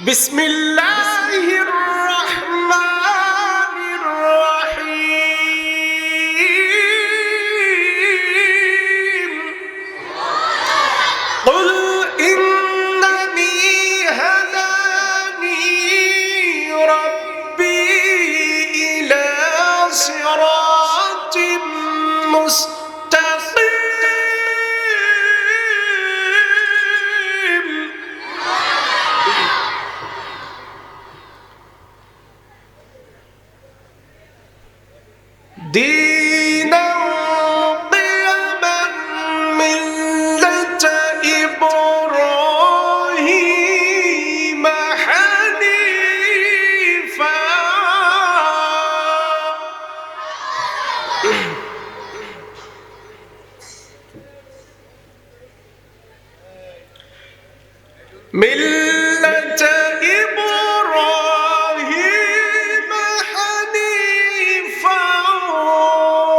বিসমিল্লাহির রহমানির রহিম। কুল ইন্নানি হাদানি রাব্বি ইলা সিরাতিম মুস্তাকিম। دينا قيما ملة إبراهيم حنيفا ملة إبراهيم حنيفا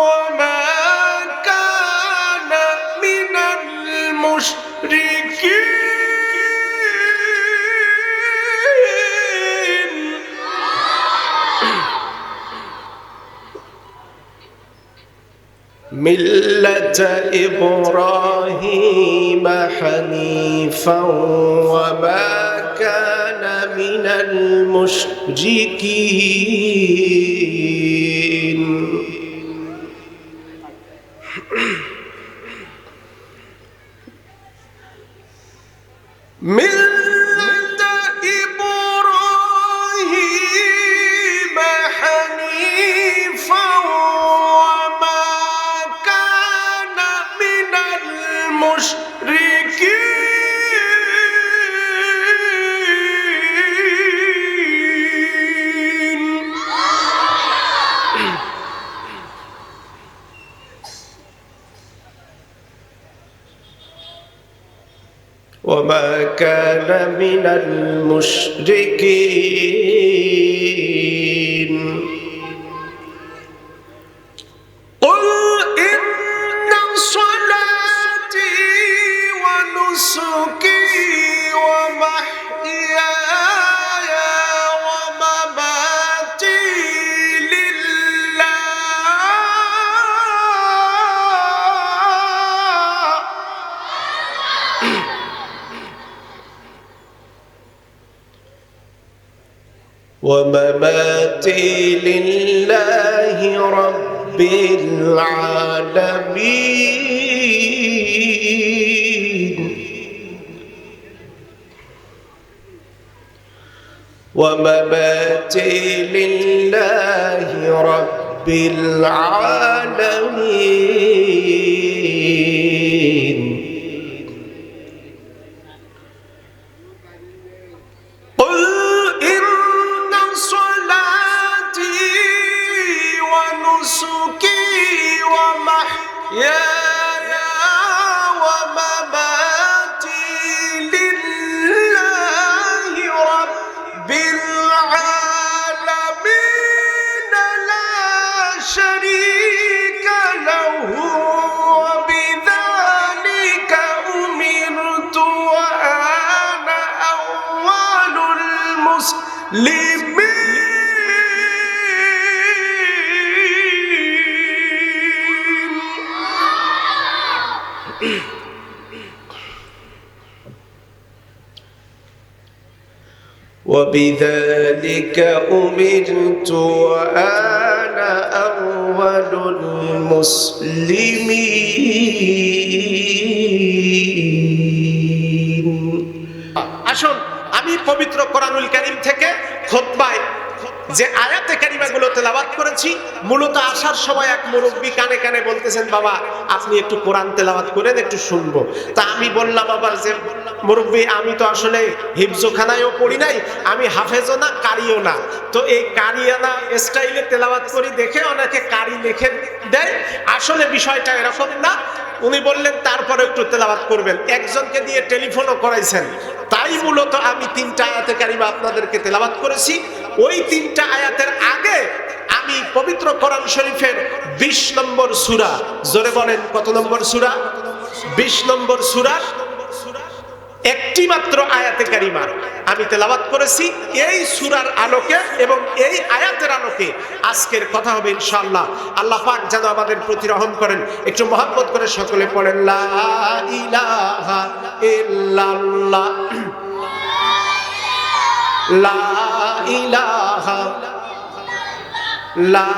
وما كان من المشركين. ملة إبراهيم حنيفا وما كان من المشركين. ملة إبراهيم حنيفا وما كان من المشركين. وما كان من المشركين. قل إن صلاتي ونسكي ومحياي ومماتي لله رب العالمين. ومماتي لله رب العالمين. قل إن صلاتي ونسكي ومحياي ومماتي لله رب العالمين لا شريك له وبذلك أمرت وأنا أول المسلمين. وبذلك أمرت وأنا أول المسلمين. আসুন আমি পবিত্র কোরআনুল কারীম থেকে খুতবায় যে আয়াতে কারিমাগুলো তেলাওয়াত করেছি, মূলত আসার সময় এক মুরব্বী কানে কানে বলতেছেন, বাবা আপনি একটু কোরআন তেলাওয়াত করেন, একটু শুনবো। তা আমি বললাম, বাবা যে মুরব্বী আমি তো আসলে হিফজোখানায়ও পড়ি নাই, আমি হাফেজও না কারিও না, তো এই কারিয়ানা স্টাইলে তেলাওয়াত করি দেখে অনেকে কারি লিখে দেয়, আসলে বিষয়টা এরকম না। উনি বললেন তারপরে একটু তেলাওয়াত করবেন, একজনকে দিয়ে টেলিফোনও করাইছেন। তাই মূলত আমি 3টা আয়াতে কারিমা আপনাদেরকে তেলাওয়াত করেছি। ওই 3টা আয়াতের আগে আমি পবিত্র কোরআন শরীফের 20 নম্বর সূরা, জোরে বলেন কত নম্বর সূরা? 20 নম্বর সূরা একটি মাত্র আয়াতে কারিমা আমি তেলাওয়াত করেছি এই সূরার আলোকে এবং এই আয়াতের আলোকে আজকের কথা হবে ইনশাআল্লাহ। আল্লাহ পাক যেন আমাদের প্রতি রহম করেন। একটু মহব্বত করে সকলে পড়েন লা ইলাহা ইল্লাল্লাহ, লা ইলাহা, লা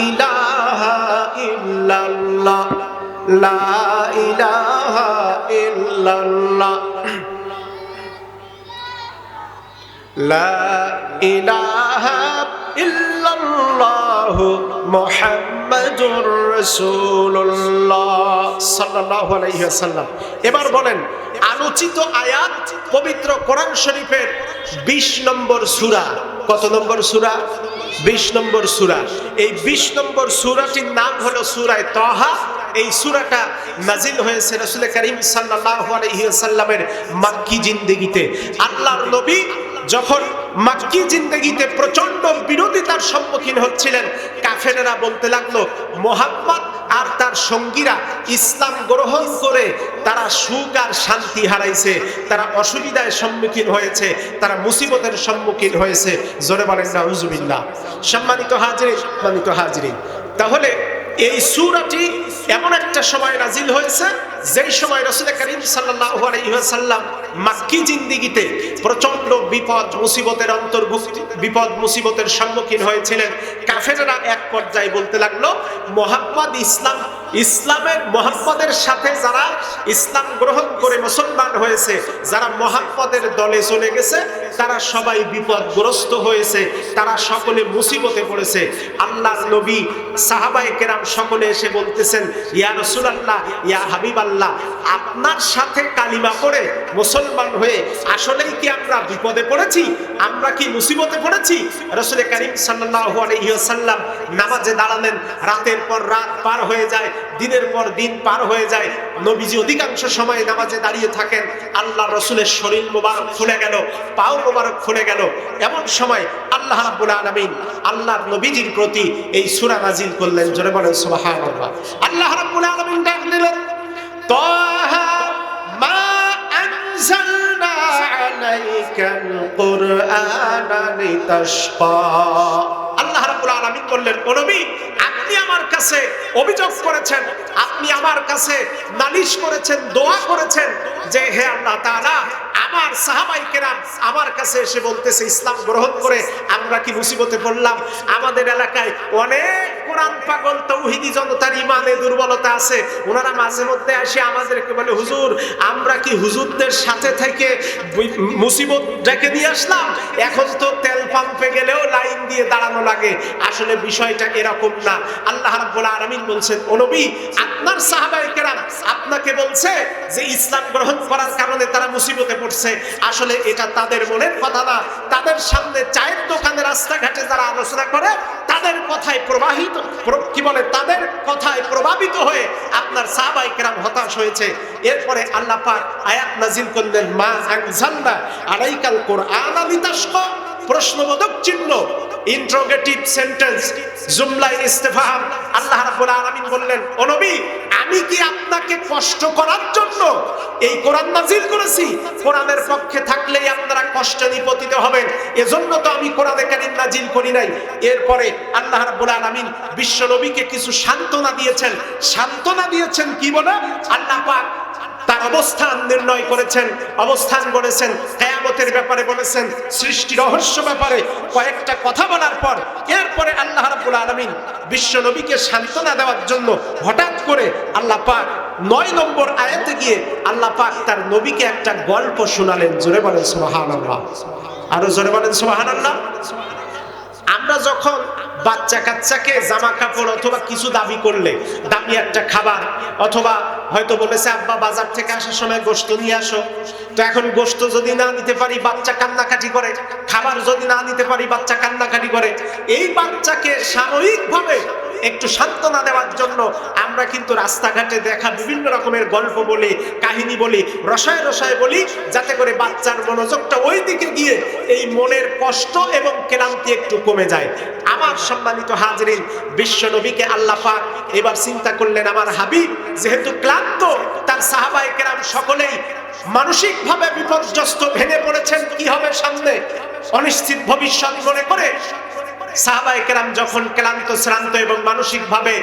ইলাহা ইল্লাল্লাহ, লা ইলাহা ইল্লাল্লাহ, লা ইলাহা ইল্লাল্লাহ মুহাম্মাদুর রাসূলুল্লাহ সাল্লাল্লাহু আলাইহি ওয়াসাল্লাম। এবার বলেন, আলোচিত আয়াত পবিত্র কোরআন শরীফের 20 নম্বর সূরা। কত নম্বর সূরা? 20 নম্বর সূরা। এই 20 নম্বর সূরাটির নাম হলো সূরা তাহা। এই সূরাটা নাজিল হয়েছে রাসূল করিম সাল্লাল্লাহু আলাইহি ওয়াসাল্লামের মক্কি জিন্দেগিতে। আল্লাহর নবী যখন মক্কি জিন্দেগিতে প্রচন্ড বিরোধিতার সম্মুখীন হচ্ছিলেন, কাফেরেরা বলতে লাগলো মুহাম্মদ আর তার সঙ্গীরা ইসলাম গ্রহণ করে তারা সুখ আর শান্তি হারাইছে, তারা অসুবিধার সম্মুখীন হয়েছে, তারা মুসিবতের সম্মুখীন হয়েছে। জোরে বলেন নাউজুবিল্লাহ। সম্মানিত হাজিরিন, তাহলে এই সূরাটি এমন একটা সময় নাজিল হয়েছে যেই সময় রাসূল করিম সাল্লাল্লাহু আলাইহি ওয়াসাল্লাম মক্কি জিন্দেগিতে প্রচন্ড বিপদ মুসিবতের সম্মুখীন হয়েছিলেন। কাফেররা এক পর্যায়ে বলতে লাগলো মুহাম্মদ মুহাম্মদের সাথে যারা ইসলাম গ্রহণ করে মুসলমান হয়েছে, যারা মুহাম্মদের দলে চলে গেছে, তারা সবাই বিপদগ্রস্ত হয়েছে, তারা সকলে মুসিবতে পড়েছে। আল্লাহর নবী সাহাবায়ে কেরাম সকলে এসে বলতেছেন, ইয়া রাসূলুল্লাহ, ইয়া হাবিবাল্লাহ, আপনার সাথে কালিমা পড়ে মুসলমান হয়ে আসলেই কি আমরা বিপদে পড়েছি? আমরা কি মুসিবতে পড়েছি? রাসূল করিম সাল্লাল্লাহু আলাইহি ওয়াসাল্লাম নামাজে দাঁড়ালেন। রাতের পর রাত পার হয়ে যায়, দিনের পর দিন পার হয়ে যায়। নবীজি অধিকাংশ সময় নামাজে দাঁড়িয়ে থাকেন। আল্লাহ রাসূলের শরীর মোবারক ফুলে গেল, পাও মোবারক ফুলে গেল। এমন সময় আল্লাহ রাব্বুল আলামিন আল্লাহর নবীজির প্রতি এই সূরা নাজিল করলেন। জোরে বলেন সুবহানাল্লাহ। আল্লাহ রাব্বুল আলামিন ডাক দিলেন, তাহা মা আনজালনা আলাইকাল কুরআনা লিতাশকা। আল্লাহ রাব্বুল আলামিন বললেন, ও নবী, আপনি আমার কাছে অভিযোগ করেছেন, আপনি আমার কাছে নালিশ করেছেন, দোয়া করেছেন যে হে আল্লাহ তাআলা, আমার সাহাবায়ে কেরাম আমার কাছে এসে বলতেছে ইসলাম গ্রহণ করে আমরা কি মুসিবতে পড়লাম? আমাদের এলাকায় অনেক কোরআন পাগল তৌহিদি জনতার ইমানে দুর্বলতা আছে। ওনারা মাঝে মধ্যে এসে আমাদেরকে বলে, হুজুর, আমরা কি হুজুরদের সাথে থেকে মুসিবত ডেকে নিয়ে আসলাম? এখন তো তেল পাম্পে গেলেও লাইন দিয়ে দাঁড়ানো লাগে। আসলে বিষয়টা এরকম না। আল্লাহ রাব্বুল আলামিন বলছেন, ও নবী, আপনার সাহাবায়ে কেরাম আপনাকে বলছে যে ইসলাম গ্রহণ করার কারণে তারা মুসিবতে পড়ছে। আসলে এটা তাদের মনের কথা না। তাদের সামনে চায়ের দোকানে, রাস্তাঘাটে যারা আলোচনা করে তাদের কথায় তাদের কথায় প্রভাবিত হয়ে আপনার সাহাবায়ে কেরাম হতাশ হয়েছে। এরপরে আল্লাহ পাক আয়াত নাজিল করলেন, মা আনজালনা আলাইকাল কুরআনা লিতাশকা। প্রশ্নবোধক চিহ্ন, ইন্টারোগেটিভ সেন্টেন্স, জুমলা ইস্তেফহাম। আল্লাহ রাব্বুল আলামিন বললেন, ও নবী, আমি কি আপনাকে কষ্ট করার জন্য এই কোরআন নাজিল করেছি? কোরআনের পক্ষে থাকলেই আপনারা কষ্টে নিপতিত হবেন, এজন্য তো আমি কোরআনে কারীম নাজিল করি নাই। এরপরে আল্লাহ রাব্বুল আলামিন বিশ্ব নবীকে কিছু সান্ত্বনা দিয়েছেন কি বলে? আল্লাহ পাক তার অবস্থান নির্ণয় করেছেন, অবস্থান বলেছেন, কিয়ামতের ব্যাপারে বলেছেন, সৃষ্টি রহস্য ব্যাপারে কয়েকটা কথা বলার পর এরপরে আল্লাহ রাব্বুল আলামিন বিশ্ব নবীকে সান্ত্বনা দেওয়ার জন্য হঠাৎ করে আল্লাহ পাক 9 নম্বর আয়াতে গিয়ে আল্লাহ পাক তার নবীকে একটা গল্প শোনালেন। জোরে বলেন সুবহানাল্লাহ। আরো জোরে বলেন সুবহানাল্লাহ। আমরা যখন বাচ্চা কাচ্চাকে জামা কাপড় অথবা কিছু দাবি করলে, দামি একটা খাবার, অথবা হয়তো বলেছে আব্বা বাজার থেকে আসার সময় গোশত নিয়ে আসো, তো এখন গোশত যদি না নিতে পারি বাচ্চা কান্নাকাটি করে, খাবার যদি না দিতে পারি বাচ্চা কান্নাকাটি করে, এই বাচ্চাকে সাময়িকভাবে একটু সান্ত্বনা দেওয়ার জন্য আমরা কিন্তু রাস্তাঘাটে দেখা বিভিন্ন রকমের গল্প বলি, কাহিনী বলি, রসায় রসায় বলি, যাতে করে বাচ্চার মনোযোগটা ওই দিকে গিয়ে এই মনের কষ্ট এবং ক্লান্তি একটু কমে যায়। আমার সম্মানিত হাজরিন, বিশ্ব নবীকে আল্লাহ পাক এবার চিন্তা করলেন, আমার হাবিব যেহেতু ক্লান্ত, তার সাহাবায়ে কেরাম সকলেই মানসিকভাবে বিপর্যস্ত, ভেঙে পড়েছেন, কি হবে সামনে অনিশ্চিত ভবিষ্যৎ মনে করে সাহাবায়ে কেরাম যখন ক্লান্ত শ্রান্ত এবং মানসিকভাবে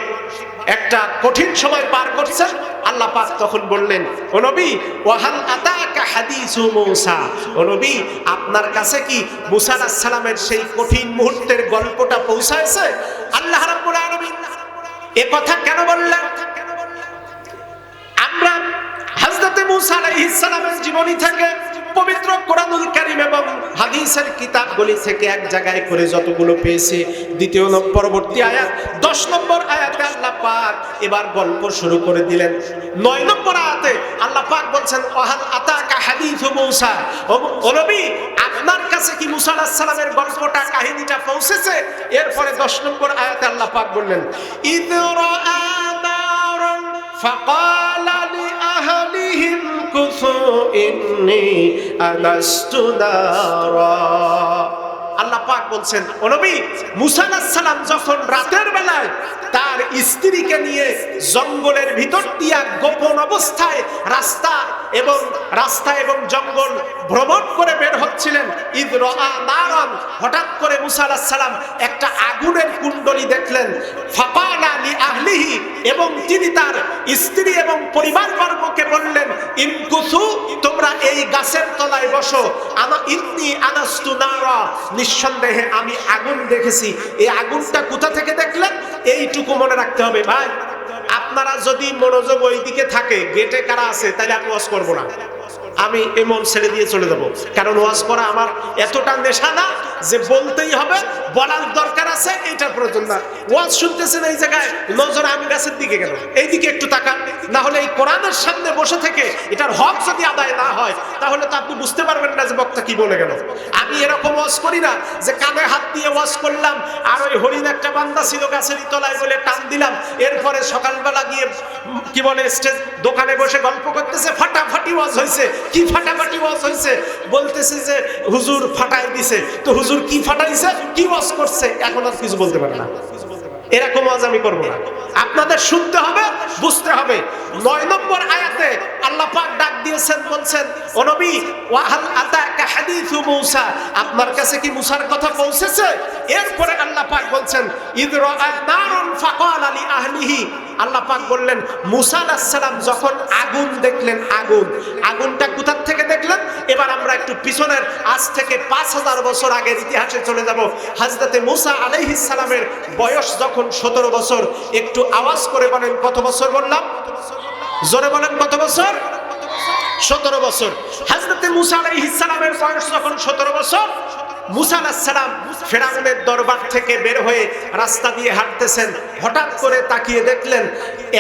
একটা কঠিন সময় পার করছেন, আল্লাহ পাক তখন বললেন, ও নবী, ওয়াহাল আতাকা হাদিসু মূসা, ও নবী, আপনার কাছে কি মূসা আলাইহিস সালামের সেই কঠিন মুহূর্তের গল্পটা পৌঁছায়ছে? আল্লাহ রাব্বুল আলামিন এ কথা কেন বললেন? আমরা হযরত মূসা আলাইহিস সালামের জীবনী থেকে, পবিত্র কোরআনুল কারীম এবং হাদিসের কিতাবগুলি থেকে এক জায়গায় করে যতগুলো পেয়েছি, দ্বিতীয় পরবর্তী আয়াত 10 নম্বর আয়াতে আল্লাহ পাক এবার গল্প শুরু করে দিলেন। 9 নম্বর আয়াতে আল্লাহ পাক বলছেন, ওয়াহাল আতাকা হাদিসু মূসা, ও নবী, আপনার কাছে কি মূসা আলাইহিস সালামের গল্পটা, কাহিনীটা পৌঁছেছে? এরপরে 10 নম্বর আয়াতে আল্লাহ পাক বললেন, ইয রাআ নারান ফাকালা লিআহলিহিম কুসু ইন্নী আনাস্তু নারা। আল্লাহ পাক বলছেন, ও নবী, মূসা আলাইহিস সালাম যখন রাতের বেলায় তার স্ত্রীকে নিয়ে জঙ্গলের ভিতর দিয়া গোপন অবস্থায় রাস্তা এবং জঙ্গল ভ্রমণ করে বের হচ্ছিলেন, ইয রাআ নারান, হঠাৎ করে মূসা আলাইহিস সালাম একটা আগুনের কুণ্ডলী দেখলেন। ফাকালা লিআহলিহি, এবং তিনি তার স্ত্রী এবং পরিবারবর্গকে বললেন, ইনকুসু, তোমরা এই গাছের তলায় বসো, ইন্নী আনাস্তু নারা, নিঃসন্দেহে আমি আগুন দেখেছি। এই আগুনটা কোথা থেকে দেখলেন এইটুকু মনে রাখতে হবে। ভাই, আপনারা যদি মনোযোগ ওই দিকে থাকে, গেটে কারা আছে, তাহলে আমি ওয়াজ করবো না, আমি এমন ছেড়ে দিয়ে চলে যাব। কারণ ওয়াজ করা আমার এতটা নেশা না যে বলতেই হবে, বলার দরকার আছে, এইটার প্রয়োজন না। ওয়াজ শুনতেছেন এই জায়গায়, নজর আম গাছের দিকে গেল, এই দিকে একটু তাকান, না হলে এই কোরআনের সামনে বসে থেকে এটার হক যদি আদায় না হয়, তাহলে তো আপনি বুঝতে পারবেন না যে বক্তা কি বলে গেল। আমি এরকম ওয়াজ করি না যে কানে হাত দিয়ে ওয়াজ করলাম, আর ওই হরিণ একটা বান্দা ছিল গাছের তলায় বলে টান দিলাম, এরপরে সকালবেলা গিয়ে কি বলে স্টেজ দোকানে বসে গল্প করতেছে, ফাটাফাটি ওয়াজ হয়েছে। কি ফাটাফাটি ওয়াজ হয়েছে? বলতেছে যে হুজুর ফাটাই দিছে। তো হুজুর কি ফাটাইছে, কি ওয়াজ করছে, এখন আর কিছু বলতে পারে না। এরকম ওয়াজ আমি করব না। আপনাদের শুনতে হবে, বুঝতে হবে। 9 নম্বর আয়াতে আল্লাহ পাক ডাক দিয়েছেন, বলছেন, ও নবী, ওয়াহাল আতাকা হাদিসু মূসা, আপনার কাছে কি মূসার কথা পৌঁছেছে? এরপরে আল্লাহ পাক বলছেন, ইয রাআ নারান ফাকালা লিআহলিহি, আল্লাহ পাক বললেন, মূসা আলাইহিস সালাম যখন আগুন দেখলেন, আগুনটা কোথা থেকে দেখলেন? এবার আমরা একটু পিছনের, আজ থেকে 5000 বছর আগের ইতিহাসে চলে যাব। হযরতে মূসা আলাইহিস সালামের বয়স যখন 17 বছর, একটু আওয়াজ করে বলেন কত বছর বললাম? জোরে বলেন কত বছর? 17 বছর। হযরতে মূসা আলাইহিস সালামের বয়স যখন 17 বছর, মূসা আলাইহিস সালাম ফেরাউনের দরবার থেকে বের হয়ে রাস্তা দিয়ে হাঁটতেছেন। হঠাৎ করে তাকিয়ে দেখলেন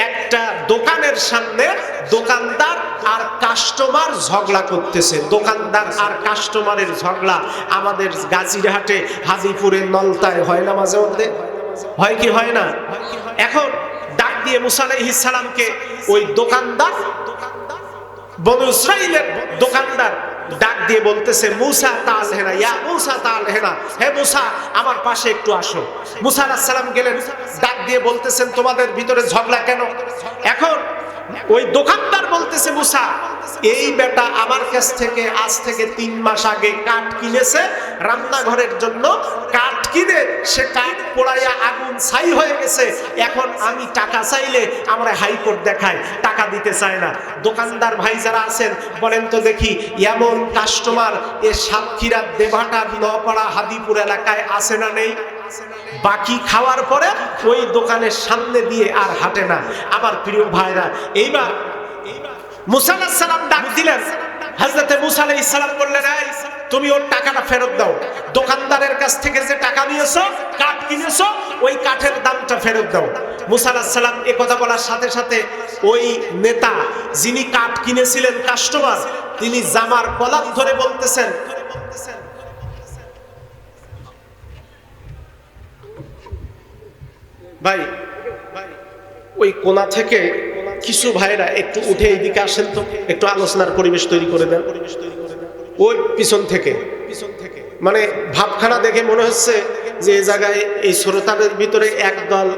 একটা দোকানের সামনে দোকানদার আর কাস্টমার ঝগড়া করতেছে। দোকানদার আর কাস্টমারের ঝগড়া আমাদের গাজীরহাটে, হাজীপুরের নলতায় হয় না মাঝে মধ্যে? হয় কি হয় না? এখন ডাক দিয়ে মূসা আলাইহিস সালামকে ওই দোকানদার, বনু ইসরাইলের দোকানদার ডাক দিয়ে বলতেছে, মূসা তাআল হেনা, ইয়া মূসা তাআল হেনা, হে মূসা আমার পাশে একটু আসো। মূসা আলাইহিস সালাম গেলেন, ডাক দিয়ে বলতেছেন, তোমাদের ভিতরে ঝগড়া কেন? এখন ওই দোকানদার বলতেছে, মূসা, এই বেটা আমার কাছ থেকে আজ থেকে 3 মাস আগে কাঠ কিনেছে রান্নাঘরের জন্য। কাঠ কিনে সে কাঠ পোড়াইয়া আগুন ছাই হয়ে গেছে। এখন আমি টাকা চাইলে আমরা হাইকোর্ট দেখায়, টাকা দিতে চায় না। দোকানদার ভাই যারা আছেন বলেন তো দেখি, এমন কাস্টমার এ সাতক্ষীরা, দেভাটার, নপাড়া, হাদিপুর এলাকায় আছে না নেই? বাকি খাওয়ার পরে ওই দোকানের সামনে দিয়ে আর হাঁটে না। আমার প্রিয় ভাইরা, এইবার মূসা আলাইহিস সালাম ডাক দিলেন। হযরতে মূসা আলাইহিস সালাম বললেন, এই তুমি ওর টাকাটা ফেরত দাও। দোকানদারের কাছ থেকে যে টাকা নিয়েছো, কাঠ কিনেছো, ওই কাঠের দামটা ফেরত দাও। মূসা আলাইহিস সালাম এই কথা বলার সাথে সাথে ওই নেতা যিনি কাঠ কিনেছিলেন, কাস্টমার, তিনি জামার কলার ধরে বলতেছেন, ভাই ওই কোণা থেকে কিছু ভাইরা একটু উঠে এইদিকে আসেন তো, একটু আলোচনার পরিবেশ তৈরি করে দেন। ওই পিছন থেকে মানে ভাবখানা দেখে মনে হচ্ছে যে এই জায়গায় এই শ্রোতাদের ভিতরে একদল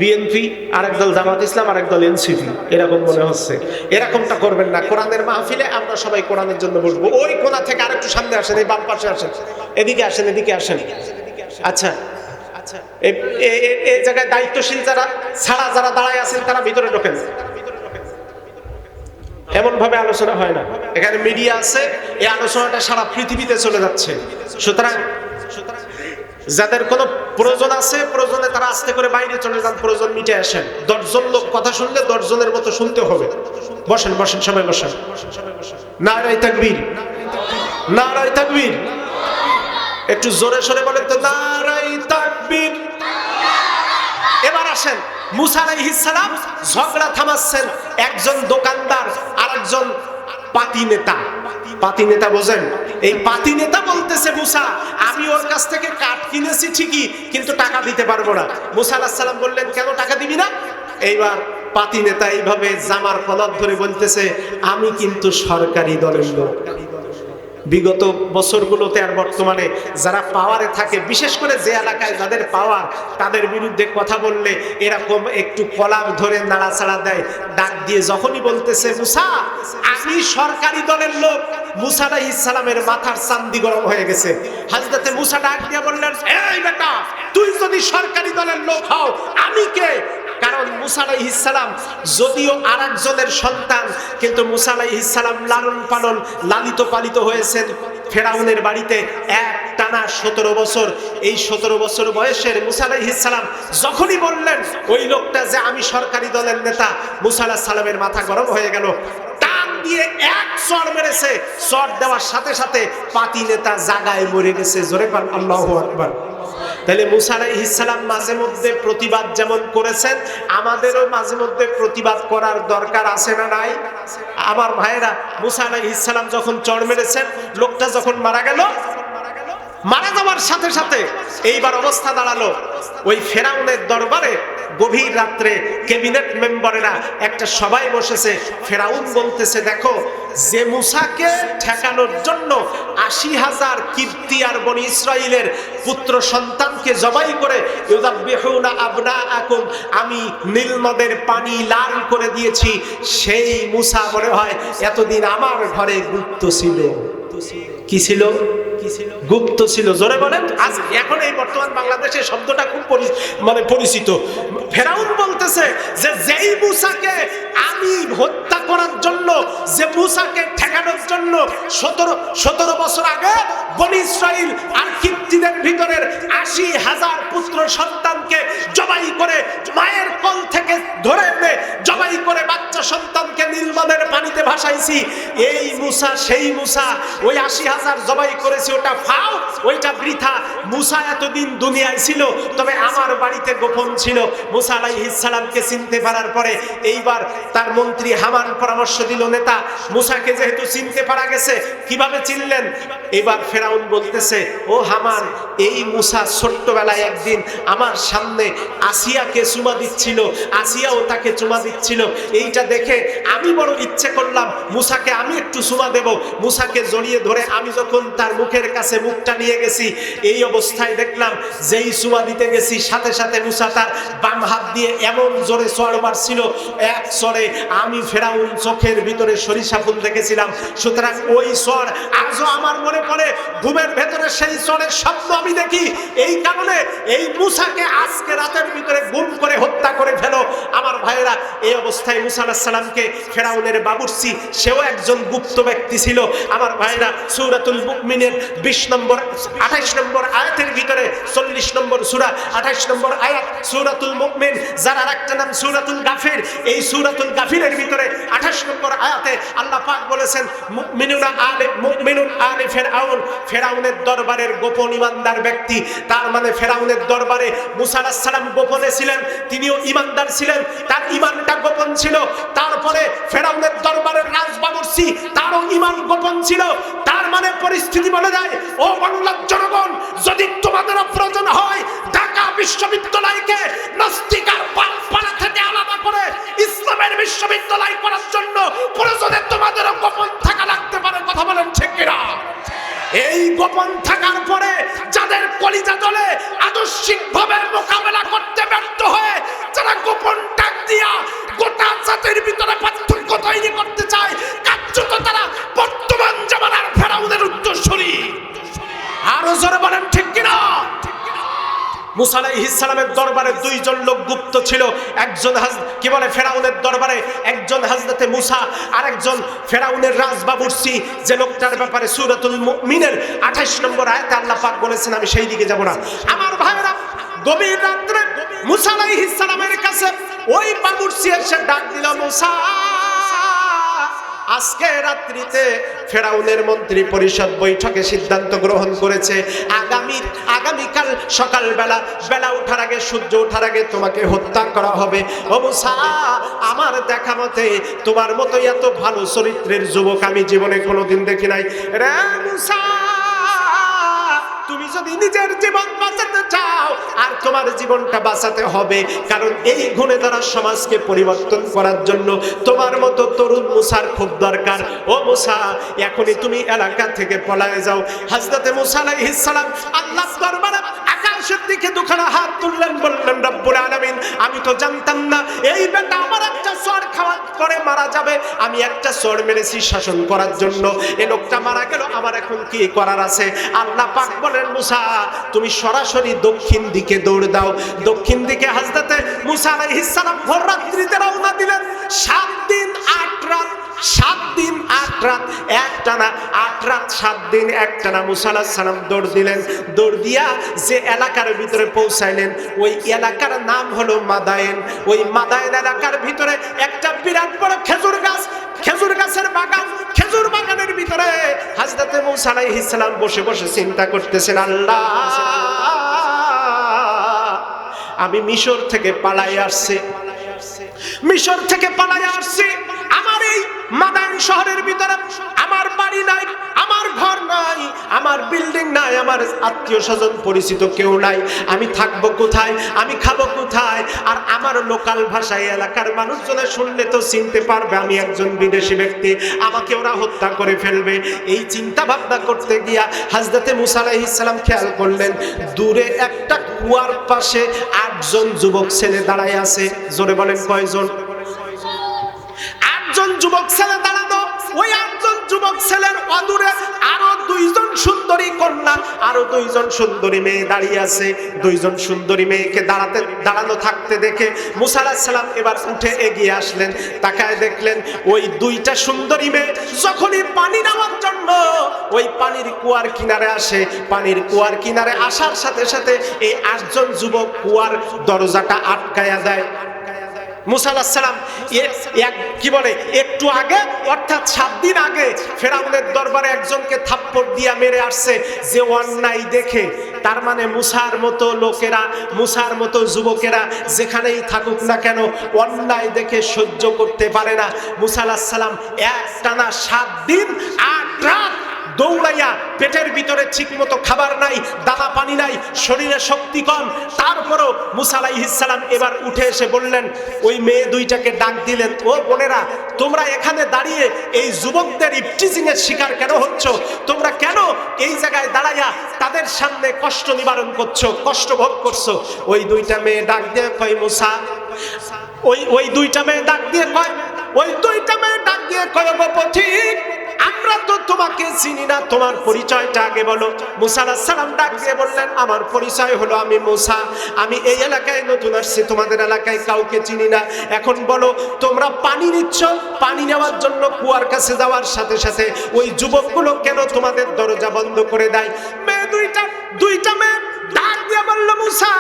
বিএনপি, আরেক দল জামাত ইসলাম, আরেক দল এনসিপি, এরকম মনে হচ্ছে। এরকমটা করবেন না। কোরআনের মাহফিলে আমরা সবাই কোরআনের জন্য বসবো। ওই কোণা থেকে আরেকটু সামনে আসেন, এই বাম পাশে আসেন, এদিকে আসেন, এদিকে আসেন। আচ্ছা, এই জায়গায় দায়িত্বশীল যারা ছাড়া যারা দাঁড়ায় আছেন তারা ভিতরে ঢোকেন। এমন ভাবে আলোচনা হয় না। এখানে মিডিয়া আছে, এই আলোচনাটা সারা পৃথিবীতে চলে যাচ্ছে। সুতরাং যাদের কোনো প্রয়োজন আছে, প্রয়োজনে তারা আস্তে করে বাইরে চলে যান, প্রয়োজন মিটে আসেন। 10 জন লোক কথা শুনলে 10 জনের মতো শুনতে হবে। বসেন বসেন, সবাই বসেন। নারায়ে তাকবীর, নারায়ে তাকবীর। একটু জোরে সরে বলেন তো, নারায়ে তাকবীর। এবার আসেন, মুসা আলাইহিস সালাম ঝগড়া থামাচ্ছেন। একজন দোকানদার আর একজন পাতি নেতা। পাতি নেতা বোঝেন? এই পাতি নেতা বলতেছে, মুসা আমি ওর কাছ থেকে কাঠ কিনেছি ঠিকই, কিন্তু টাকা দিতে পারবো না। মুসা আলাইহিস সালাম বললেন, কেন টাকা দিবি না? এইবার পাতি নেতা এইভাবে জামার কলার ধরে বলতেছে, আমি কিন্তু সরকারি দলের লোক। বিগত বছরগুলোতে আর বর্তমানে যারা পাওয়ারে থাকে, বিশেষ করে যে এলাকায় যাদের পাওয়ার, তাদের বিরুদ্ধে কথা বললে এরকম একটু কলার ধরে নাড়াচাড়া দেয়। ডাক দিয়ে যখনই বলতেছে, মুসা আমি সরকারি দলের লোক, মুসা আলাইহিস সালামের মাথার চান্দি গরম হয়ে গেছে। হযরতে মুসা ডাক দিয়ে বললেন, এই বেটা, তুই যদি সরকারি দলের লোক হও, আমি কে? কারণ মুসা আলাইহিস সালাম যদিও আরেকজনের সন্তান, কিন্তু মুসা আলাইহিস সালাম লালন পালন, লালিত পালিত হয়েছেন ফেরাউনের বাড়িতে একটানা 17 বছর। এই 17 বছর বয়সের মুসা আলাইহিস সালাম যখনই বললেন ওই লোকটা যে আমি সরকারি দলের নেতা, মুসা আলাইহিস সালামের মাথা গরম হয়ে গেল। টান দিয়ে এক চড় মেরেছে। চড় দেওয়ার সাথে সাথে পাতি নেতা জাগায় মরে গেছে। জোরে বলেন আল্লাহু আকবার। তাহলে মুসা আলাইহিস সালাম মাঝে মধ্যে প্রতিবাদ যেমন করেছেন, আমাদেরও মাঝে মধ্যে প্রতিবাদ করার দরকার আছে না নাই? আমার ভাইয়েরা, মুসা আলাইহিস সালাম যখন চড় মেরেছেন, লোকটা যখন মারা গেল, মারা যাওয়ার সাথে সাথে এইবার অবস্থা দাঁড়ালো, ওই ফেরাউনের দরবারে গভীর রাত্রে ক্যাবিনেট মেম্বারেরা একটা সবাই বসেছে। ফেরাউন বলতেছে, দেখো, যে মুসাকে ঠেকানোর জন্য ৮০,০০০ কিবতী আর বনি ইসরাইলের পুত্র সন্তানকে জবাই করে ইউযাব্বিহুনা আবনাআকুম, আমি নীল নদের পানি লাল করে দিয়েছি, সেই মুসা মনে হয় এতদিন আমার ঘরে গুপ্ত ছিল। কি ছিল? গুপ্ত ছিল। জোরে বলেন। আজ এখন এই বর্তমান বাংলাদেশে শব্দটা খুব পরিচিত। ফেরাউন বলতেছে যে যেই মুসাকে আমি হত্যা করার জন্য, যে মুসাকে ঠেকানোর জন্য ১৭ বছর আগে বনি ইসরাইল আর কিবতীদের ভিতরের ৮০,০০০ পুত্র সন্তানকে জবাই করে, মায়ের কোল থেকে ধরে এনে জবাই করে বাচ্চা সন্তানকে নীলনদের পানিতে ভাসাইছি, এই মুসা সেই মুসা। ওই ৮০,০০০ জবাই করেছি, ওটা ফাও, ওইটা বৃথা। মুসা এতদিন দুনিয়ায় ছিল, তবে আমার বাড়িতে গোপন ছিল। মুসা আলাইহিস সালামকে চিনতে পারার পরে এইবার তার মন্ত্রী হামান পরামর্শ দিল, নেতা মুসাকে যেহেতু চিনতে পারা গেছে, কিভাবে চিনলেন? এবার ফেরাউন বলতেছে, ও হামান, এই মুসা ছোট্টবেলায় একদিন আমার সামনে আসিয়াকে চুমা দিচ্ছিল, আসিয়াও তাকে চুমা দিচ্ছিল। এইটা দেখে আমি বড় ইচ্ছে করলাম মুসাকে আমি একটু চুমা দেব। মুসাকে জড়িয়ে ধরে আমি যখন তার মুখের কাছে মুখটা নিয়ে গেছি, এই অবস্থায় দেখলাম যেই চুমা দিতে গেছি, সাথে সাথে মুসা তার বাম হাত দিয়ে এমন জোরে চড় মারছিল, এক চড়ে আমি ফেরাউন চোখের ভিতরে সরিষা ফুল দেখেছিলাম। সুতরাং ওই চড় আজও আমার মনে পড়ে, ঘুমের ভেতরে সেই চড়ের শব্দ আমি দেখি। এই কারণে এই মুসাকে আজকে রাতের ভিতরে গুম করে হত্যা করে ফেলো। আমার ভাইয়েরা, এই অবস্থায় মুসা আলাইহিস সালামকে ফেরাউনের বাবুর্চি, সেও একজন গুপ্ত ব্যক্তি ছিল। আমার ভাইয়েরা, সূরাতুল মুমিনের 28 নম্বর আয়াতের ভিতরে 40 নম্বর সূরা 28 নম্বর আয়াত সূরাতুল মুমিন, যার আরেকটা নাম সূরাতুল গাফির। এই সূরাতুল গাফিরের ভিতরে 28 নম্বর আয়াতে আল্লাহ পাক বলেছেন, মুমিনুন আলে ফিরআউন, ফেরাউনের দরবারের গোপন ইমানদার ব্যক্তি। তার মানে ফেরাউনের দরবারে মুসা আলাইহিস সালাম গোপনে ছিলেন, তিনিও ইমানদার ছিলেন, তার ইমানটা গোপন ছিল। তারপরে ফেরাউনের দরবারের রাজবাবুর্চি, তারও ইমান গোপন ছিল। তার মানে পরিস্থিতি বলে যায়, ও বাংলার জনগণ, যদি তোমাদের প্রয়োজন হয় ঢাকা বিশ্ববিদ্যালয়কে নাস্তিক বিশ্ববিদ্যালয় করার জন্য প্রয়োজনে তোমাদেরও গোপন থাকা লাগতে পারে। কথা বলেন ঠিক কিনা? এই গোপন থাকার পরে যাদের কলিজা জ্বলে আদর্শিকভাবে মোকাবেলা করতে ব্যর্থ হয়ে যারা গোপন ডাক দিয়া গোটা জাতির ভিতরে পার্থক্য তৈরি করতে চায়, কার্যত তারা বর্তমান জামানার ফেরাউনের উত্তরসূরি। আরো জোরে বলেন ঠিক কিনা? মুসা আলাইহিস সালামের দরবারে দুইজন লোক গুপ্ত ছিল। একজন কি বলে ফেরাউনের দরবারে একজন হযরতে মুসা, আর একজন ফেরাউনের রাজবাবুর্চি, যে লোকটার ব্যাপারে সূরাতুল মুমিনের 28 নম্বর আয়াতে আল্লাহ পাক বলেছেন, আমি সেই দিকে যাব না। আমার ভাইরা, গভীর রাত্রে মুসা আলাইহিস সালামের কাছে ওই বাবুর্চি এসে ডাক দিল, মুসা, আজকে রাত্রিতে ফেরাউনের মন্ত্রী পরিষদ বৈঠকে সিদ্ধান্ত গ্রহণ করেছে আগামীকাল সকালবেলা বেলা ওঠার আগে, সূর্য ওঠার আগে তোমাকে হত্যা করা হবে। ও মুসা, আমার দেখা মতে তোমার মতো এত ভালো চরিত্রের যুবক আমি জীবনে কোনোদিন দেখি নাই রে মুসা। তুমি যদি নিজের জীবন বাঁচাতে চাও, আর তোমার জীবনটা বাঁচাতে হবে, কারণ এই গুণে দ্বারা সমাজকে পরিবর্তন করার জন্য তোমার মতো তরুণ মুসার খুব দরকার। ও মুসা, এখনই তুমি এলাকা থেকে পলায়ে যাও। হযরতে মুসা আলাইহিস সালাম আল্লাহর দরবারে আকাশের দিকে দুখানা হাত তুললেন, বললেন, রব্বুল আলামিন, আমি তো জানতাম না এই বেটা আমার একটা চড় খাওয়ার পরে মারা যাবে। আমি একটা চড় মেরেছি শাসন করার জন্য, এই লোকটা মারা গেল, আমার এখন কি করার আছে? আল্লাহ পাক বলেন, মুসা, তুমি সরাসরি দক্ষিণ দিকে দৌড় দাও। দক্ষিণ দিকে হযরতে মুসা আলাইহিস সালাম ভোর রাত্রিতে রওনা দিলেন। 7 দিন 8 রাত, 7 দিন 8 রাত একটানা, 8 রাত 7 দিন একটানা মুসা আলাইহিস সালাম দৌড় দিলেন। দৌড় দিয়া যে এলাকার ভিতরে পৌঁছাইলেন, ওই এলাকার নাম হলো মাদায়েন। ওই মাদায়েন এলাকার ভিতরে একটা বিরাট বড় খেজুর গাছ, খেজুর গাছের বাগান, খেজুর বাগানের ভিতরে হযরতে মুসা আলাইহিস সালাম বসে বসে চিন্তা করতেছেন, আল্লাহ, আমি মিশর থেকে পালায়ে আসছি, মিশর থেকে পালায়ে আসছি। আমার এই মাদায়েন শহরের ভিতরে আমার বাড়ি নাই, আমার ঘর নাই, আমার বিল্ডিং নাই, আমার আত্মীয় স্বজন পরিচিত কেউ নাই। আমি থাকবো কোথায়? আমি খাবো কোথায়? আর আমার লোকাল ভাষায় এলাকার মানুষজনে শুনলে তো চিনতে পারবে আমি একজন বিদেশি ব্যক্তি, আমাকে ওরা হত্যা করে ফেলবে। এই চিন্তা ভাবনা করতে গিয়া হযরতে মুসা আলাইহিস সালাম খেয়াল করলেন, দূরে একটা কুয়ার পাশে 8 জন যুবক ছেলে দাঁড়ায় আছে। জোরে বলেন কয়জন? 8 জন যুবক ছেলে দাঁড়ানো। ওই 8 জন যুবক ছেলের অদূরে আরো 2 জন সুন্দরী কন্যা, আরো 2 জন সুন্দরী মেয়ে দাঁড়িয়ে আছে। 2 জন সুন্দরী মেয়েকে দাঁড়ানো থাকতে দেখে মুসা আলাইহিস সালাম এবার উঠে এগিয়ে আসলেন। তাকায় দেখলেন ওই 2টা সুন্দরী মেয়ে যখনই পানি নেওয়ার জন্য ওই পানির কুয়ার কিনারে আসে, পানির কুয়ার কিনারে আসার সাথে সাথে এই 8 জন যুবক কুয়ার দরজাটা আটকায়া দেয়। মুসা আলাইহিস সালাম কি বলে একটু আগে, অর্থাৎ 7 দিন আগে ফেরাউনের দরবারে একজনকে থাপ্পড় দিয়া মেরে আসছে, যে অন্যায় দেখে। তার মানে মুসার মতো লোকেরা, মুসার মতো যুবকেরা যেখানেই থাকুক না কেন, অন্যায় দেখে সহ্য করতে পারে না। মুসা আলাইহিস সালাম একটানা 7 দিন 8 রাত দৌড়াইয়া, পেটের ভিতরে ঠিক মতো খাবার নাই, দানা পানি নাই, শরীরে শক্তি কম, তারপরও মুসা আলাইহিস সালাম এবার উঠে এসে বললেন, ওই মেয়ে 2টাকে ডাক দিলেন, ও বোনেরা, তোমরা এখানে দাঁড়িয়ে এই যুবকদের ইফটিজিং এর শিকার কেন হচ্ছ? তোমরা কেন এই জায়গায় দাঁড়াইয়া তাদের সামনে কষ্ট নিবারণ করছো, কষ্ট ভোগ করছো? ওই 2টা মেয়ে ডাক দিয়ে কয়, মুসা, ওই 2টা মেয়ে ডাক দিয়ে কয়, ওই 2টা মেয়ে ডাক দিয়ে কয়, গো পথিক, আমরা তো তোমাকে চিনি না, তোমার পরিচয়টা আগে বলো। মুসা আলাইহিস সালাম ডাক দিয়ে বললেন, আমার পরিচয় হলো আমি মুসা, আমি এই এলাকায় নতুন আসছি, তোমাদের এলাকায় কাউকে চিনি না। এখন বলো, তোমরা পানি নিচ্ছ, পানি নেওয়ার জন্য কুয়ার কাছে যাওয়ার সাথে সাথে ওই যুবকগুলো কেন তোমাদের দরজা বন্ধ করে দেয়? মেয়ে 2টা মেয়ে ডাক দিয়ে বলল, মুসা,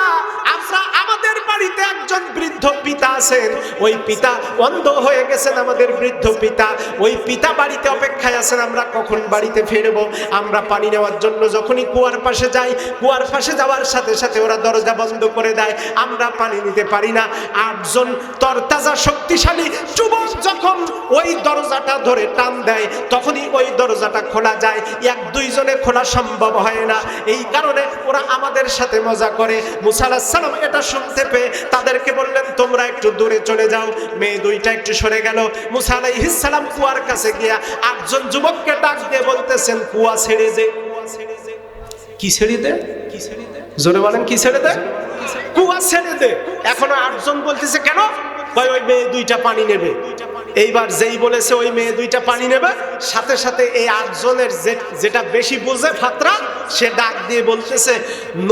আমাদের বাড়িতে একজন বৃদ্ধ পিতা আছেন, ওই পিতা অন্ধ হয়ে গেছেন, আমাদের বৃদ্ধ পিতা, ওই পিতা বাড়িতে অপেক্ষায় আছেন, আমরা কখন বাড়িতে ফিরবো? আমরা পানি নেওয়ার জন্য যখনই কুয়ার পাশে যাই, কুয়ার পাশে যাওয়ার সাথে সাথে ওরা দরজা বন্ধ করে দেয়, আমরা পানি নিতে পারি না। 8 জন তরতাজা শক্তিশালী যুবক যখন ওই দরজাটা ধরে টান দেয়, তখনই ওই দরজাটা খোলা যায়, 1-2 জনে খোলা সম্ভব হয় না। এই কারণে ওরা আমাদের সাথে মজা করে। মুসা আলাইহিস সালাম এটা শুনতে পেয়ে তাদেরকে বললেন, তোমরা একটু দূরে চলে যাও। মেয়ে দুইটা একটু সরে গেল। মুসা আলাইহিস সালাম কুয়ার কাছে গিয়া 8 জন যুবককে ডাক দিয়ে বলতেছেন, কুয়া ছেড়ে দে। কি ছেড়ে দে? জোরে বলেন, কি ছেড়ে দে? কুয়া ছেড়ে দে। এখনো 8 জন বলতেছে কেন? ভাই ওই মেয়ে দুইটা পানি নেবে। এইবার যেই বলেছে ওই মেয়ে দুইটা পানি নেবে, সাথে সাথে এই 8 জনের যেটা বেশি বুঝে ফাতরা, সে ডাক দিয়ে বলতেছে,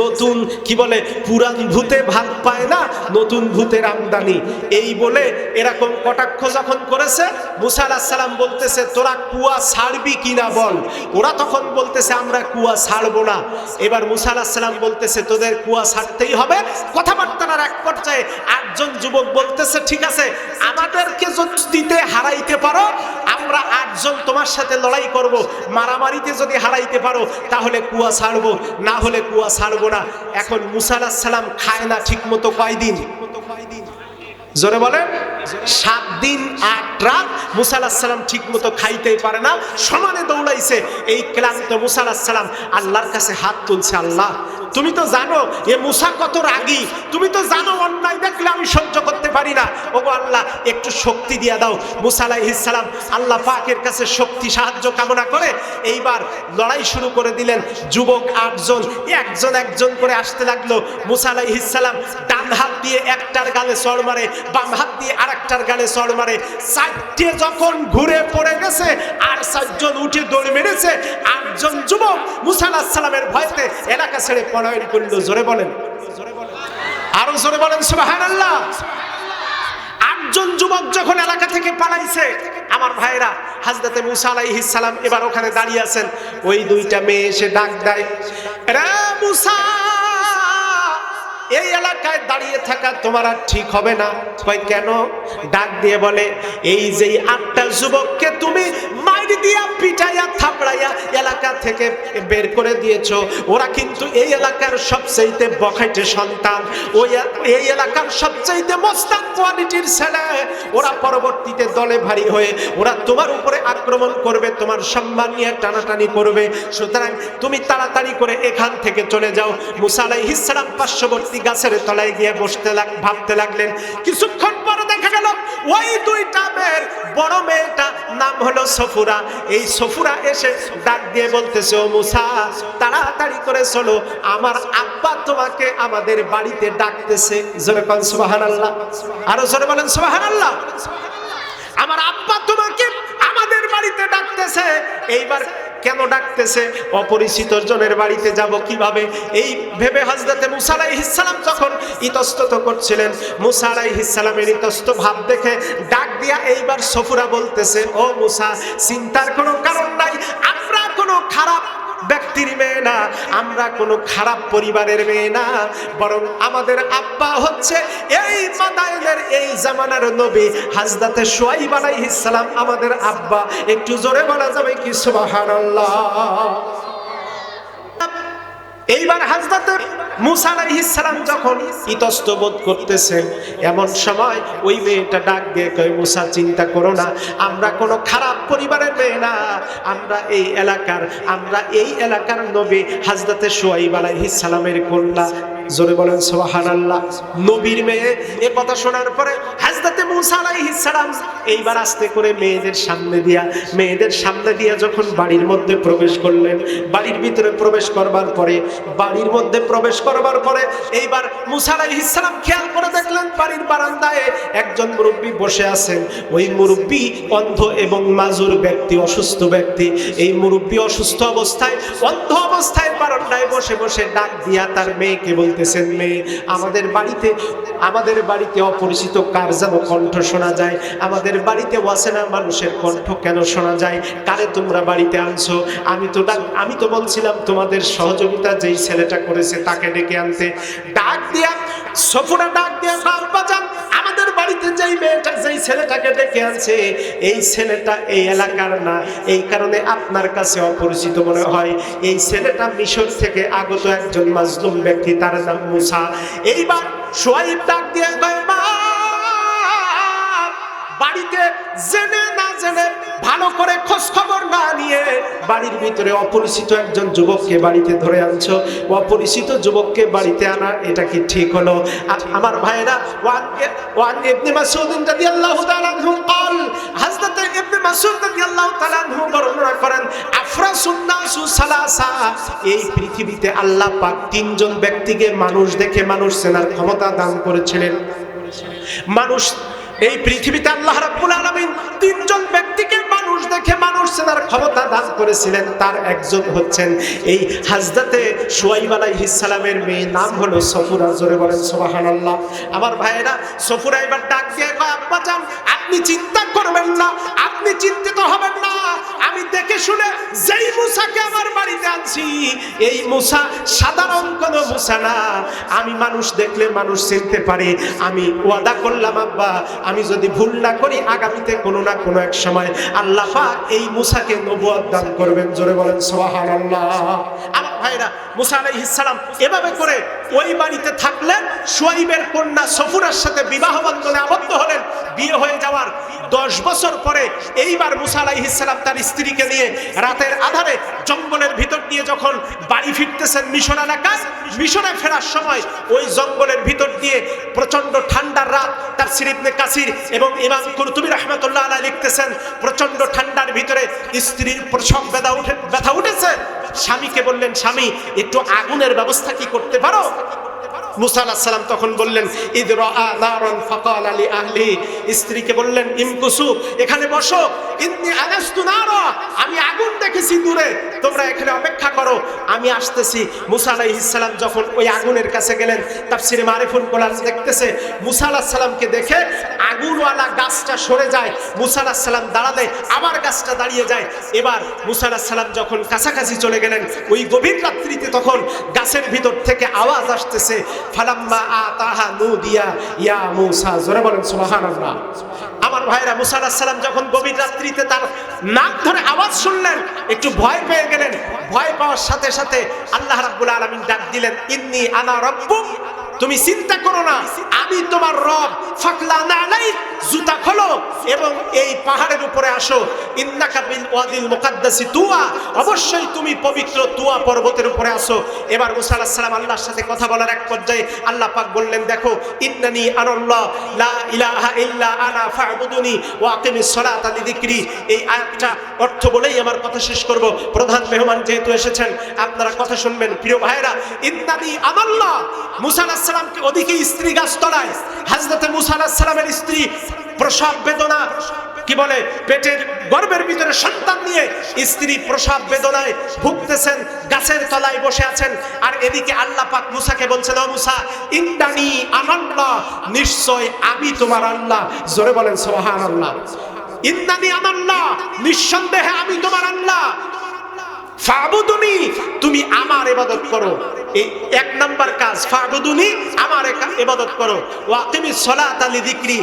নতুন কি বলে, পুরান ভূতে ভাত পায় না, নতুন ভূতের আমদানি। এই বলে এরকম কটাক্ষ যখন করেছে, মুসা আলাইহিস সালাম বলতেছে, তোরা কুয়া ছাড়বি কিনা বল। ওরা তখন বলতেছে, আমরা কুয়া ছাড়বো না। এবার মুসা আলাইহিস সালাম বলতেছে, তোদের কুয়া ছাড়তেই হবে। কথাবার্তার এক পর্যায়ে 8 জন যুবক বলতেছে, ঠিক আছে, আমাদেরকে যদি হারাইতে পারো, আমরা 8 জন তোমার সাথে লড়াই করব। মারামারিতে যদি হারাইতে পারো তাহলে কুয়া ছাড়বো, না হলে কুয়া ছাড়বো না। এখন মুসা আলাইহিস সালাম খায় না ঠিক মতো কয়দিন? জোরে বলেন, 7 দিন 8 রাত মুসা আলাইহিস সালাম ঠিক মতো খাইতেই পারে না, সমানে দৌড়াইছে। এই ক্লান্ত মুসা আলাইহিস সালাম আল্লাহর কাছে হাত তুলছে, আল্লাহ তুমি তো জানো এ মুসা কত রাগী, তুমি তো জানো অন্যায় দেখলে আমি সহ্য করতে পারি না। ওগো আল্লাহ, একটু শক্তি দিয়ে দাও। মুসা আলাইহিস সালাম আল্লাহ পাকের কাছে শক্তি সাহায্য কামনা করে এইবার লড়াই শুরু করে দিলেন। যুবক 8 জন একজন একজন করে আসতে লাগলো। মুসা আলাইহিস সালাম ডান হাত দিয়ে একটার গালে চড় মারে, বাম হাত দিয়ে আরেকটার গালে চড় মারে। 4টে যখন ঘুরে পড়ে গেছে আর 4 জন উঠে দৌড় মেরেছে, 8 জন যুবক মুসা আলাইহিস সালামের ভয়তে এলাকা ছেড়ে পলায়ন করলো। জোরে বলেন, আরো জোরে বলেন সুবহানাল্লাহ। 8 জন যুবক যখন এলাকা থেকে পালাইছে, আমার ভাইরা, হযরতে মুসা আলাইহিস সালাম এবার ওখানে দাঁড়িয়ে আছেন। ওই দুইটা মেয়ে এসে ডাক দেয়, রে মুসা, এই এলাকায় দাঁড়িয়ে থাকা তোমার আর ঠিক হবে না। কই কেন? ডাক দিয়ে বলে, এই যে 8টা যুবককে তুমি মাইর দিয়া পিটাইয়া থাপড়াইয়া এলাকা থেকে বের করে দিয়েছো, ওরা কিন্তু এই এলাকার সবচেয়ে বখাটে সন্তান, এই এলাকার সবচেয়ে মস্তান কোয়ালিটির ছেলে। ওরা পরবর্তীতে দলে ভারী হয়ে ওরা তোমার উপরে আক্রমণ করবে, তোমার সম্মান নিয়ে টানাটানি করবে। সুতরাং তুমি তাড়াতাড়ি করে এখান থেকে চলে যাও। মুসা আলাইহিস সালাম পার্শ্ববর্তী গাছের তলায় গিয়ে ভাবতে লাগলেন। কিছুক্ষণ পরে দেখা গেল ওই দুইটা মেয়ের বড় মেয়েটা নাম হলো সফুরা। এই সফুরা এসে ডাক দিয়ে বলতেছে, ও মুসা, তাড়াতাড়ি করে চলো, আমার আব্বা তোমাকে আমাদের বাড়িতে ডাকতেছে। জোরে বলেন সুবহানাল্লাহ, আরো জোরে বলেন সুবহানাল্লাহ। আমার আব্বা তোমাকে আমাদের বাড়িতে ডাকতেছে। এইবার কেন ডাকতেছে? অপরিচিত জনের বাড়িতে যাব কিভাবে, এই ভেবে হযরতে মুসা আলাইহিস সালাম যখন ইতস্তত করছিলেন, মুসা আলাইহিস সালামের ইতস্ত ভাব দেখে ডাক দিয়া এইবার সফুরা বলতেছে, ও মুসা, চিন্তার কোনো কারণ নাই, আমরা কোনো খারাপ ব্যক্তির মেয়ে না, আমরা কোনো খারাপ পরিবারের মেয়ে না, বরং আমাদের আব্বা হচ্ছে এই মাদায়েনের এই জামানার নবী হযরতে শুআয়ব আলাইহিস সালাম আমাদের আব্বা। একটু জোরে বলা যাবে কি সুবহানাল্লাহ? এইবার হযরতে মুসা আলাইহিস সালাম যখন ইতস্ত বোধ করতেছেন, এমন সময় ওই মেয়েটা ডাক দিয়ে কয়, মুসা, চিন্তা করো না, আমরা কোনো খারাপ পরিবারের মেয়ে না, আমরা এই এলাকার নবী হযরতে শুআয়ব আলাইহিস সালামের কন্যা। জোরে বলেন সুবহানাল্লাহ। নবীর মেয়ে। এ কথা শোনার পরে হযরতে মুসা আলাইহিস সালাম এইবার আস্তে করে মেয়েদের সামনে দিয়ে যখন বাড়ির মধ্যে প্রবেশ করলেন, বাড়ির ভিতরে প্রবেশ করবার পরে এইবার মুসা আলাইহিস সালাম খেয়াল করে দেখলেন বাড়ির বারান্দায় একজন মুরব্বি বসে আছেন। ওই মুরব্বি অন্ধ এবং মাজুর ব্যক্তি, অসুস্থ ব্যক্তি। এই মুরব্বি অসুস্থ অবস্থায়, অন্ধ অবস্থায় বারান্দায় বসে বসে ডাক দিয়া তার মেয়েকে বলতেছেন, মেয়ে, আমাদের বাড়িতে অপরিচিত কার যেন কণ্ঠ শোনা যায়, আমাদের বাড়িতে অচেনা মানুষের কণ্ঠ কেন শোনা যায়, কারে তোমরা বাড়িতে আনছো? আমি তো বলছিলাম তোমাদের সহযোগিতা যেই ছেলেটা করেছে তাকে ডেকে আনতে। ডাক দিয়া সফুরা ডাক দিয়া, বাবাজান, আমাদের বাড়িতে যেই ছেলেটাকে ডেকে আনছে, এই ছেলেটা এই এলাকার না, এই কারণে আপনার কাছে অপরিচিত মনে হয়। এই ছেলেটা মিশর থেকে আগত একজন মাজলুম ব্যক্তি, তার নাম মুসা। এইবার শুআয়ব ডাক দিয়ে কয়, বাড়িতে জেনে না জেনে ভালো করে খোঁজ খবর না নিয়ে বাড়ির ভিতরে অপরিচিত একজন যুবককে বাড়িতে ধরে আনছো। অপরিচিত যুবককে বাড়িতে আনা এটা কি ঠিক হলো? আমার ভাইরা, ওয়ান ইবনে মাসউদ রাদিয়াল্লাহু তাআলা আনহু قال হযরত ইবনে মাসউদ রাদিয়াল্লাহু তাআলা আনহু বর্ণনা করেন, আফরাসুন নাসু সালাসা, এই পৃথিবীতে আল্লাহ পাক তিনজন ব্যক্তিকে মানুষ দেখে মানুষ চেনার ক্ষমতা দান করেছিলেন। মানুষ, এই পৃথিবীতে আল্লাহ রাব্বুল আলামিন তিনজন ব্যক্তিকে মানুষ দেখে মানুষ চেনার ক্ষমতা দান করেছিলেন। তার একজন হচ্ছেন এই হযরতে শুআইব আলাইহিস সালামের মেয়ে, নাম হলো সফুরা। জোরে বলেন সুবহানাল্লাহ। আমার ভাইয়েরা, সফুরা এবার ডাক দিয়ে কয়, আব্বা জান আপনি চিন্তা করবেন না, আপনি চিন্তিত হবেন না, আমি দেখে শুনে যেই মুসাকে আমার বাড়িতে আনছি, এই মুসা সাধারণ কোনো মুসা না, আমি মানুষ দেখলে মানুষ চিনতে পারি। আমি ওয়াদা করলাম আব্বা, আমি যদি ভুল না করি আগামীতে কোনো না কোনো এক সময় আল্লাহ পাক এই মুসাকে নবুয়ত দান করবেন। জোরে বলেন সুবহানাল্লাহ। আমার ভাইরা, মুসা আলাইহিস সালাম এভাবে করে ওই বাড়িতে থাকলেন। শুআইবের কন্যা সফুরার সাথে বিবাহ বন্ধনে আবদ্ধ হলেন। বিয়ে হয়ে যাওয়ার 10 বছর পরে এইবার মুসা আলাইহিস সালাম তার স্ত্রীকে নিয়ে রাতের আধারে জঙ্গলের ভিতর দিয়ে যখন বাড়ি ফিরতেছেন মিশর এলাকায়, মিশরে ফেরার সময় ওই জঙ্গলের ভিতর দিয়ে প্রচন্ড ঠান্ডার রাত। তাফসীর ইবনে কাসির এবং ইমাম কুরতুবী রাহমাতুল্লাহ আলাইহি লিখতেছেন, প্রচন্ড ঠান্ডার ভিতরে স্ত্রীর প্রসব ব্যথা উঠেছে। স্বামীকে বললেন, স্বামী একটু আগুনের ব্যবস্থা কি করতে পারো? মুসা আলাইহিস সালাম তখন বললেন, ইদ রাআ নারান ফাকাল লি আহলি, স্ত্রীকে বললেন ইমকুসু, এখানে বসো, ইন্নী আনাস্তু নারা, আমি আগুন দেখেছি দূরে, তোমরা এখানে অপেক্ষা করো, আমি আসতেছি। মুসা আলাইহিস সালাম যখন ওই আগুনের কাছে গেলেন, তাফসীরে মারিফুল কোরআন দেখতেছে মুসা আলাইহিস সালামকে দেখে আগুনওয়ালা গাছটা সরে যায়। মুসা আলাইহিস সালাম দাঁড়ালে আবার গাছটা দাঁড়িয়ে যায়। এবার মুসা আলাইহিস সালাম যখন কাছাকাছি চলে গেলেন, ওই গভীর রাত্রিতে তখন গাছের ভিতর থেকে আওয়াজ আসতেছে, ফালাম্মা আতাহা নুদিয়া ইয়া মুসা। জোরে বলেন সুবহানাল্লাহ। আমার ভাইরা, মুসা আলাইহিস সালাম যখন গভীর রাত্রিতে তার নাক ধরে আওয়াজ শুনলেন, একটু ভয় পেয়ে গেলেন। ভয় পাওয়ার সাথে সাথে আল্লাহ রাব্বুল আলামিন ডাক দিলেন, ইন্নী আনা রাব্বুক, তুমি চিন্তা করো না, আমি তোমার রব। ফাকলানা আলাইক, জুতা খোলো এবং এই পাহাড়ের উপরে আসো। ইন্নাকা বিল ওয়াদিল মুকাদ্দাসি তুয়া, অবশ্যই তুমি পবিত্র তুয়া পর্বতের উপরে আসো। এবার মুসা আলাইহিস সালাম আল্লাহর সাথে কথা বলার এক পর্যায়ে আল্লাহ পাক বললেন, দেখো ইন্নানি আনাল্লাহ লা ইলাহা ইল্লা আনা ফা'বুদুনি ওয়া আকিমিস সালাতা লিযিকরি। এই আয়াতটা অর্থ বলেই আমার কথা শেষ করব। প্রধান মেহমান যেহেতু এসেছেন, আপনারা কথা শুনবেন। প্রিয় ভাইরা, ইন্নানি আনাল্লাহ, মুসা আলাইহিস সালামকে ওদিকে স্ত্রী গাছতলায়, হযরতে মুসা আলাইহিস সালামের স্ত্রী প্রসব বেদনা, কি বলে, পেটের গর্ভের ভিতরে সন্তান নিয়ে স্ত্রী প্রসব বেদনায় ভুগতেছেন, গাছের তলায় বসে আছেন। আর এদিকে আল্লাহ পাক মুসাকে বলছেন, ও মুসা ইন্নানি আনাল্লাহ, নিশ্চয় আমি তোমার আল্লাহ। জোরে বলেন সুবহানাল্লাহ। ইন্নানি আনাল্লাহ, নিঃসন্দেহে আমি তোমার আল্লাহ। ফাবুদুনি, তুমি আমার ইবাদত করো। এই এক নাম্বার কাজ, ফাবুদুনি, আমার ইবাদত করো। ওয়া আকিমিস সালাতা লিযিকরি,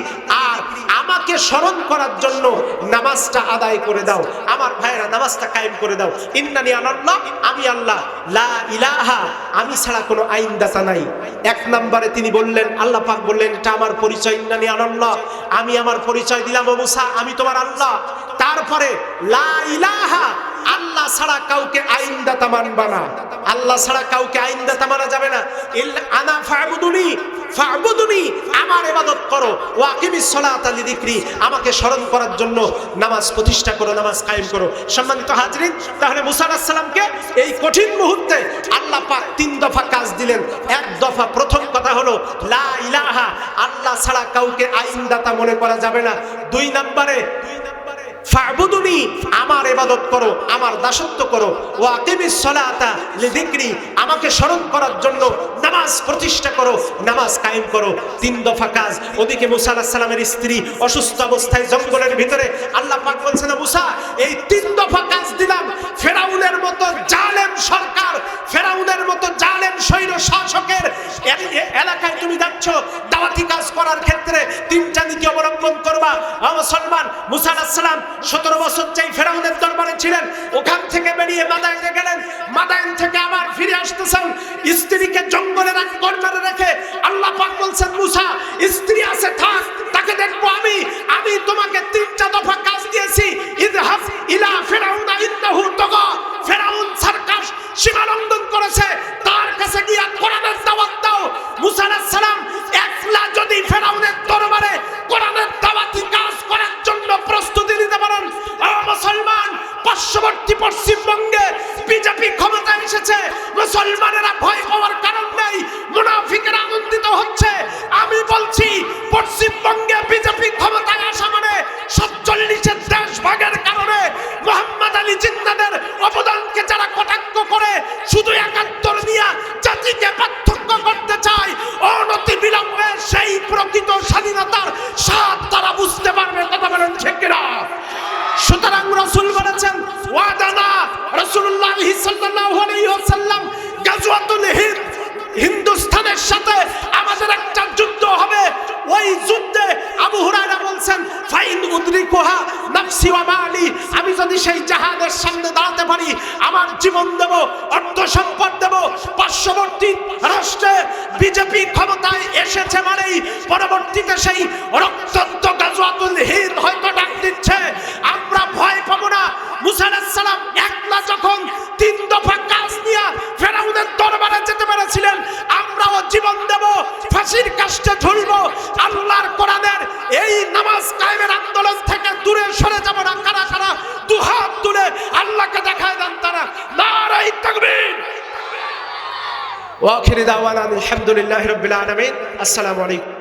আর আমাকে স্মরণ করার জন্য নামাজটা আদায় করে দাও। আমার ভাইরা, নামাজটা কায়েম করে দাও। ইন্নানি আনাল্লাহ, আমি আল্লাহ, লা ইলাহা, আমি ছাড়া কোনো আইনদাতা নাই। এক নম্বরে তিনি বললেন, আল্লাহ পাক বললেন, এটা আমার পরিচয়, ইন্নানি আনাল্লাহ, আমি আমার পরিচয় দিলাম, ও মুসা আমি তোমার আল্লাহ। তারপরে লা ইলাহা, আল্লাহ ছাড়া কাউকে আইনদাতা মানবা না, আল্লাহ ছাড়া কাউকে আইনদাতা মানা যাবে না। আনা ফাবুদুনি, ফাবুদুনি, আমার ইবাদত করো। ওয়া আকিমিস সালাতা লিযিকরি, আমাকে স্মরণ করার জন্য নামাজ প্রতিষ্ঠা করো, নামাজ কায়েম করো। সম্মানিত হাজরিন, তাহলে মুসা আলাইহিস সালামকে এই কঠিন মুহূর্তে আল্লাহ পাক 3 দফা কাজ দিলেন। এক দফা, প্রথম কথা হলো লা ইলাহা, আল্লাহ ছাড়া কাউকে আইনদাতা মনে করা যাবে না। 2 নম্বরে ফাবুদুনি, আমার ইবাদত করো, আমার দাসত্ব করো। ওয়া আকিমিস সালাতা লিযিকরি, আমাকে স্মরণ করার জন্য নামাজ প্রতিষ্ঠা করো, নামাজ কায়েম করো। 3 দফা কাজ। ওদিকে মুসা আলাইহিস সালামের স্ত্রী অসুস্থ অবস্থায় জঙ্গলের ভিতরে, আল্লাহ পাক বলছেন, মুসা এই 3 দফা কাজ দিলাম। ফেরাউনের মতো জালেম সরকার, ফেরাউনের মতো জালেম স্বৈর শাসকের এলাকায় তুমি যাচ্ছ, দাওয়াতি কাজ করার ক্ষেত্রে 3টা নীতি অবলম্বন করবা। মুসলমান, মুসা আলাইহিস সালাম 17 বছর যেই ফেরাউনের দরবারে ছিলেন, ওখান থেকে বেরিয়ে মাদায়েনে গেলেন। মাদায়েন থেকে আবার ফিরে আসতেছেন, স্ত্রীকে জঙ্গলের এক কর্নারে রেখে আল্লাহ পাক বলছেন, মুসা স্ত্রী আছে থাক, তাকে দেখবো আমি তোমাকে 3টা দফা কাজ দিয়েছি। ইযহাব ইলা ফিরাউনা ইন্নাহু তাগা, ফিরাউন সার্কাস সীমা লঙ্ঘন করেছে, তার কাছে গিয়ে কোরআনের দাওয়াত দাও। মুসা আলাইহিস সালাম একলা যদি ফিরাউনের দরবারে কোরআনের দাওয়াতি কাজ করার জন্য প্রস্তুতি নিতে পারেন, ও মুসলমান, পার্শ্ববর্তী পশ্চিমবঙ্গে বিজেপি ক্ষমতায় এসেছে, মুসলমানেরা ভয় পাওয়ার কারণ নেই, মুনাফিকরা আনন্দিত হচ্ছে। আমি বলছি পশ্চিমবঙ্গে বিজেপি ক্ষমতায় আসা মানে 47-এর দেশ ভাগের কারণে মোহাম্মদ আলী জিন্নাহদের অবদানকে যারা কটাক্ষ করে শুধু 71 নিয়ে জাতিকে পার্থক্য করতে চায়, অনতি বিলম্বে সেই প্রকৃত স্বাধীনতার স্বাদ তারা বুঝতে পারবে। কথা বলেন ঠিক কিনা? সুতরাং রাসূল বলেছেন ওয়াদানা রাসূলুল্লাহ সাল্লাল্লাহু আলাইহি ওয়াসাল্লাম গাজওয়াতুল হিন্দ, হিন্দুস্তানের সাথে আমাদের একটা যুদ্ধ হবে। ওই যুদ্ধে আবু হুরায়রা বলছেন ফাইন উদরিকুহা নাফসি ওয়া মালি, আমি যদি সেই জাহাজের সামনে দাঁড়াতে পারি আমার জীবন দেব, অর্থ সম্পদ দেব। পার্শ্ববর্তী রাষ্ট্রে বিজেপি ক্ষমতায় এসেছে মানেই পরবর্তীতে সেই রক্তাক্ত গাজওয়াতুল হিন্দ হয়তো ডাক দিচ্ছে। আমরা ভয় পাবো না। মুসা আলাইহিস সালাম একলা যখন 3 দফা কাজ নিয়ে ফেরাউনের দরবারে যেতে পেরেছিলেন, আমরাও জীবন দেব, ফাঁসির কাস্টে ঝুলবো। আল্লাহর কোরআনের এই নামাজ কায়েমের আন্দোলন থেকে দূরে সরে যাব না। কারা কারা দুহাত তুলে আল্লাহকে দেখায় দেন তারা নারায়ে তাকবীর। ওয়া আখিরু দাওয়ানা আলহামদুলিল্লাহি রাব্বিল আলামিন। আসসালামু আলাইকুম।